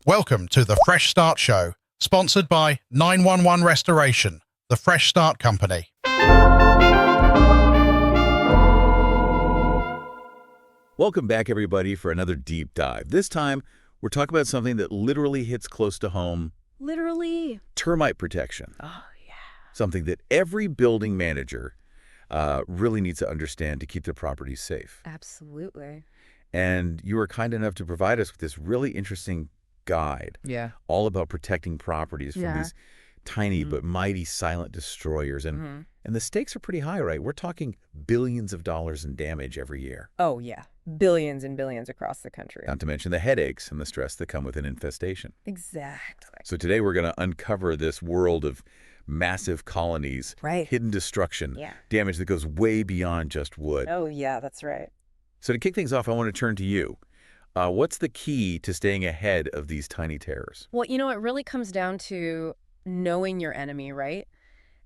Welcome to the Fresh Start Show, sponsored by 911 Restoration, the Fresh Start Company. Welcome back, everybody, for another deep dive. This time, we're talking about something that literally hits close to home. Literally. Termite protection. Oh, yeah. Something that every building manager really needs to understand to keep their properties safe. Absolutely. And you were kind enough to provide us with this really interesting guide. Yeah. All about protecting properties from these tiny but mighty silent destroyers. And the stakes are pretty high, right? We're talking billions of dollars in damage every year. Oh, yeah. Billions and billions across the country. Not to mention the headaches and the stress that come with an infestation. Exactly. So today we're going to uncover this world of massive colonies, hidden destruction, damage that goes way beyond just wood. Oh, yeah, that's right. So to kick things off, I want to turn to you. What's the key to staying ahead of these tiny terrors? Well, it really comes down to knowing your enemy, right?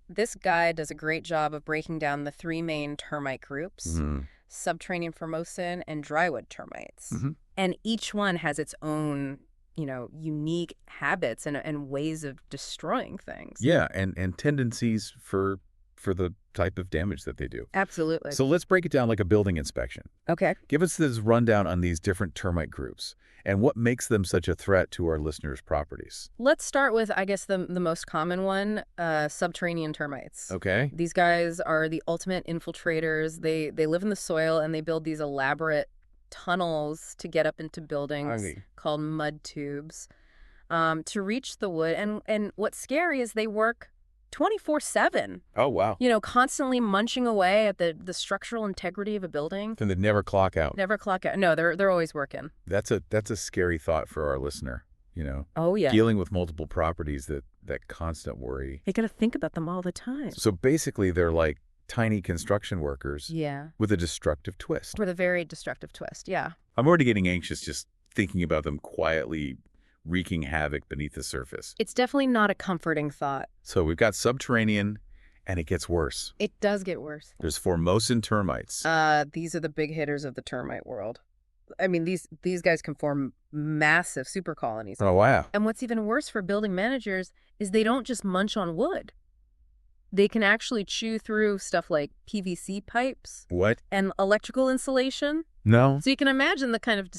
This guide does a great job of breaking down the three main termite groups, subterranean formosan and drywood termites. And each one has its own, unique habits and ways of destroying things. Yeah, and tendencies for the type of damage that they do. Absolutely. So let's break it down like a building inspection. Okay. Give us this rundown on these different termite groups and what makes them such a threat to our listeners' properties. Let's start with, I guess, the most common one, subterranean termites. Okay. These guys are the ultimate infiltrators. They live in the soil and they build these elaborate tunnels to get up into buildings called mud tubes to reach the wood. And what's scary is they work 24/7. Oh, wow. Constantly munching away at the structural integrity of a building. And they never clock out. Never clock out. No, they're always working. That's a scary thought for our listener, Oh, yeah. Dealing with multiple properties, that constant worry. You got to think about them all the time. So basically they're like tiny construction workers with a destructive twist. With a very destructive twist, yeah. I'm already getting anxious just thinking about them quietly wreaking havoc beneath the surface. It's definitely not a comforting thought. So we've got subterranean, and it gets worse. It does get worse. There's formosan termites. These are the big hitters of the termite world. I mean, these guys can form massive super colonies. Oh, wow. And what's even worse for building managers is they don't just munch on wood. They can actually chew through stuff like PVC pipes. What? And electrical insulation. No. So you can imagine the kind of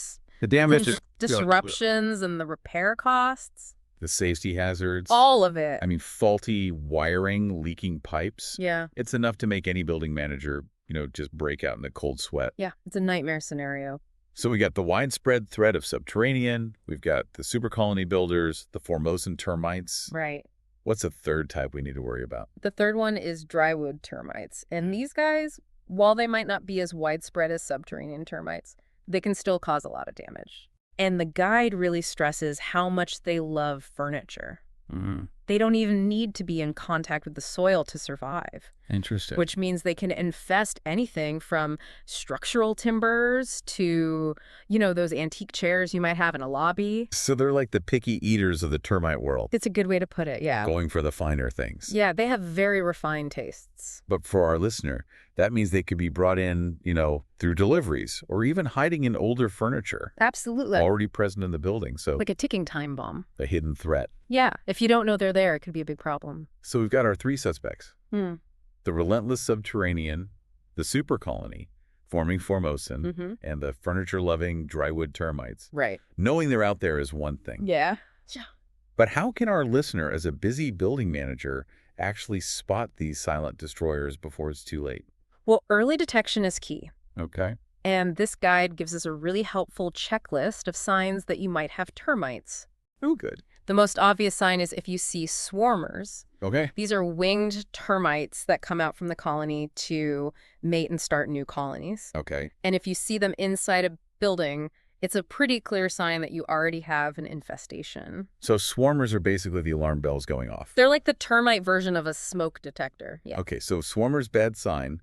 The damage is disruptions and the repair costs. the safety hazards. All of it. I mean, faulty wiring, leaking pipes. Yeah. It's enough to make any building manager, just break out in a cold sweat. Yeah, it's a nightmare scenario. So we got the widespread threat of subterranean. We've got the super colony builders, the formosan termites. Right. What's a third type we need to worry about? The third one is drywood termites. And these guys, while they might not be as widespread as subterranean termites, they can still cause a lot of damage. And the guide really stresses how much they love furniture. They don't even need to be in contact with the soil to survive. Interesting. Which means they can infest anything from structural timbers to, those antique chairs you might have in a lobby. So they're like the picky eaters of the termite world. It's a good way to put it, yeah. Going for the finer things. Yeah, they have very refined tastes. But for our listener, that means they could be brought in, through deliveries or even hiding in older furniture. Absolutely. Already present in the building. So like a ticking time bomb. A hidden threat. Yeah. If you don't know they're there, it could be a big problem. So we've got our three suspects. The relentless subterranean, the super colony, forming formosan, and the furniture-loving drywood termites. Right. Knowing they're out there is one thing. Yeah. But how can our listener, as a busy building manager, actually spot these silent destroyers before it's too late? Well, early detection is key. Okay. And this guide gives us a really helpful checklist of signs that you might have termites. Oh, good. The most obvious sign is if you see swarmers. Okay. These are winged termites that come out from the colony to mate and start new colonies. Okay. And if you see them inside a building, it's a pretty clear sign that you already have an infestation. So swarmers are basically the alarm bells going off. They're like the termite version of a smoke detector. Yeah. Okay, so swarmers, bad sign,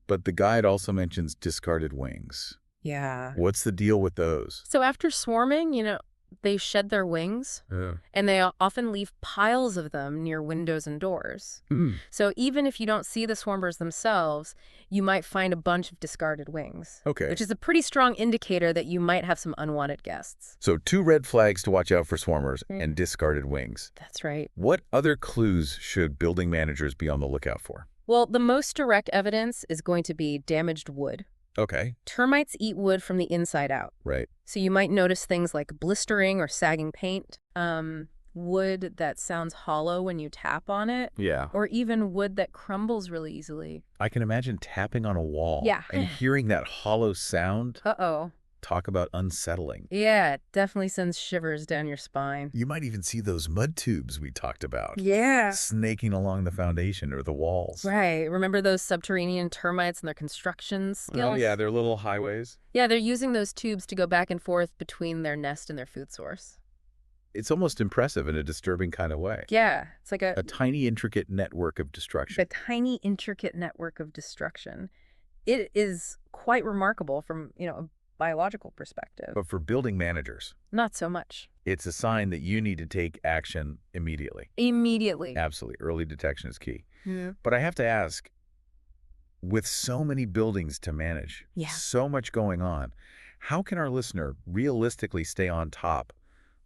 but the guide also mentions discarded wings. Yeah. What's the deal with those? So after swarming, they shed their wings, and they often leave piles of them near windows and doors. So even if you don't see the swarmers themselves, you might find a bunch of discarded wings. Okay. Which is a pretty strong indicator that you might have some unwanted guests. So 2 red flags to watch out for swarmers and discarded wings. That's right. What other clues should building managers be on the lookout for? Well, the most direct evidence is going to be damaged wood. Okay. Termites eat wood from the inside out. Right. So you might notice things like blistering or sagging paint, wood that sounds hollow when you tap on it, Yeah. or even wood that crumbles really easily. I can imagine tapping on a wall and hearing that hollow sound. Uh-oh. Talk about unsettling. Yeah, it definitely sends shivers down your spine. You might even see those mud tubes we talked about. Yeah. Snaking along the foundation or the walls. Right. Remember those subterranean termites and their construction skills? Oh, yeah, they're little highways. Yeah, they're using those tubes to go back and forth between their nest and their food source. It's almost impressive in a disturbing kind of way. Yeah, it's like A tiny, intricate network of destruction. a tiny, intricate network of destruction. It is quite remarkable from, a biological perspective. But for building managers, Not so much. it's a sign that you need to take action immediately. Immediately. Absolutely. Early detection is key. Yeah. But I have to ask, with so many buildings to manage, so much going on, how can our listener realistically stay on top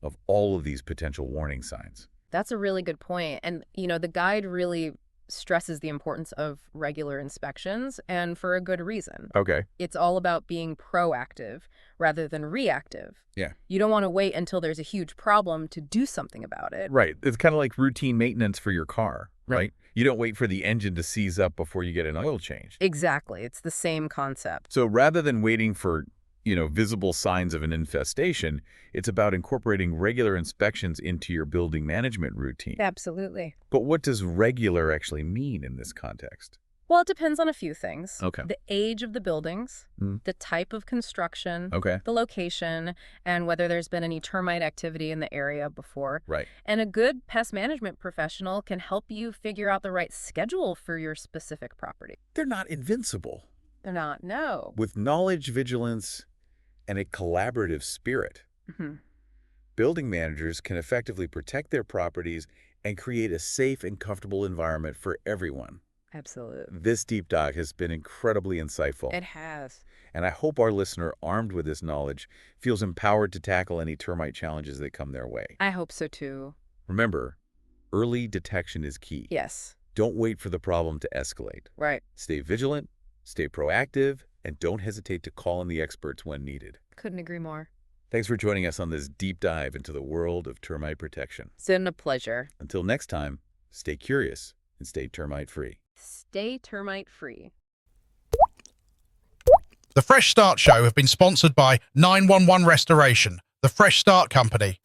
of all of these potential warning signs? That's a really good point. And, the guide really stresses the importance of regular inspections, and for a good reason. Okay. It's all about being proactive rather than reactive. Yeah. You don't want to wait until there's a huge problem to do something about it. Right. It's kind of like routine maintenance for your car, right? You don't wait for the engine to seize up before you get an oil change. Exactly. It's the same concept. So rather than waiting for, visible signs of an infestation, it's about incorporating regular inspections into your building management routine. Absolutely. But what does regular actually mean in this context? Well, it depends on a few things. Okay. The age of the buildings, the type of construction, Okay. the location, and whether there's been any termite activity in the area before. Right. And a good pest management professional can help you figure out the right schedule for your specific property. They're not invincible. They're not, no. With knowledge, vigilance, and a collaborative spirit, Mhm. building managers can effectively protect their properties and create a safe and comfortable environment for everyone. Absolutely. This deep dive has been incredibly insightful. It has. And I hope our listener, armed with this knowledge, feels empowered to tackle any termite challenges that come their way. I hope so too. Remember, early detection is key. Yes. Don't wait for the problem to escalate. Right. Stay vigilant, stay proactive, and don't hesitate to call in the experts when needed. Couldn't agree more. Thanks for joining us on this deep dive into the world of termite protection. It's been a pleasure. Until next time, stay curious and stay termite-free. Stay termite free. The Fresh Start Show have been sponsored by 911 Restoration, the Fresh Start Company,